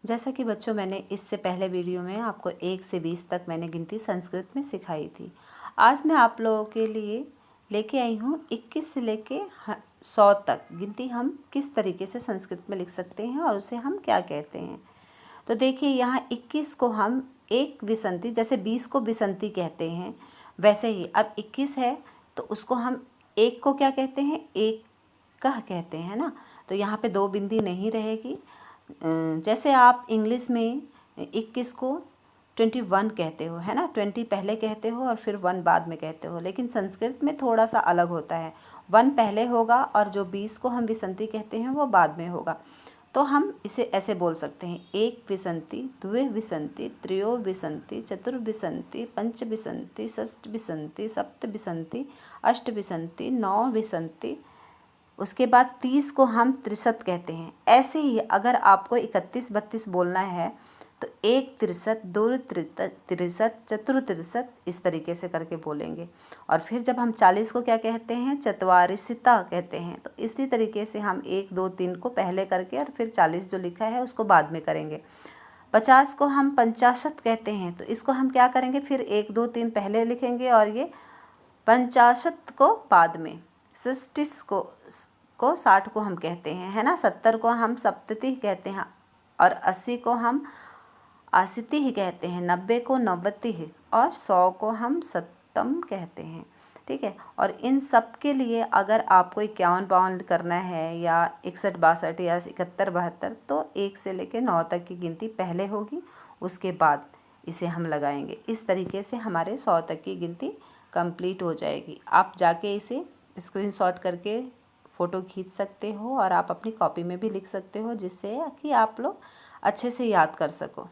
जैसा कि बच्चों मैंने इससे पहले वीडियो में आपको 1 से 20 तक मैंने गिनती संस्कृत में सिखाई थी। आज मैं आप लोगों के लिए लेके आई हूँ 21 से लेके 100 तक गिनती हम किस तरीके से संस्कृत में लिख सकते हैं और उसे हम क्या कहते हैं। तो देखिए यहाँ 21 को हम एक विसंति, जैसे 20 को विसंति कहते हैं वैसे ही अब 21 है तो उसको हम एक को क्या कहते हैं, एक कह कहते हैं ना। तो यहाँ पे दो बिंदी नहीं रहेगी। जैसे आप इंग्लिश में 21 को 21 कहते हो, है ना, 20 पहले कहते हो और फिर 1 बाद में कहते हो, लेकिन संस्कृत में थोड़ा सा अलग होता है। 1 पहले होगा और जो 20 को हम विसंति कहते हैं वो बाद में होगा। तो हम इसे ऐसे बोल सकते हैं, एक विसंति, द्वे विसंति, त्रयो विसंति, चतुर्विसंति, पंच विसंति, षष्ठ विसंति, सप्त विसंति, अष्ट विसंति, नौ विसंति। उसके बाद 30 को हम त्रिशत कहते हैं। ऐसे ही अगर आपको 31 32 बोलना है तो एक त्रिशत, दो त्रिशत, चतुर त्रिशत, इस तरीके से करके बोलेंगे। और फिर जब हम 40 को क्या कहते हैं, चत्वारिशता कहते हैं। तो इसी तरीके से हम 1 2 3 को पहले करके और फिर 40 जो लिखा है उसको बाद में करेंगे। 50 को हम पंचाशत कहते हैं, तो इसको हम क्या करेंगे, फिर 1 2 3 पहले लिखेंगे और ये पंचाशत को बाद में। 60 को 60 को हम कहते हैं, है ना। 70 को हम सप्तति कहते हैं और 80 को हम आसिति ही कहते हैं। 90 को नवति ही और 100 को हम सत्तम कहते हैं। ठीक है। और इन सब के लिए अगर आपको 51 52 करना है या 61 62 या 71 72, तो 1 से लेकर 9 तक की गिनती पहले होगी, उसके बाद इसे हम लगाएंगे। इस तरीके से हमारे 100 तक की गिनती कंप्लीट हो जाएगी। आप जाके इसे स्क्रीनशॉट करके फ़ोटो खींच सकते हो और आप अपनी कॉपी में भी लिख सकते हो, जिससे कि आप लोग अच्छे से याद कर सको।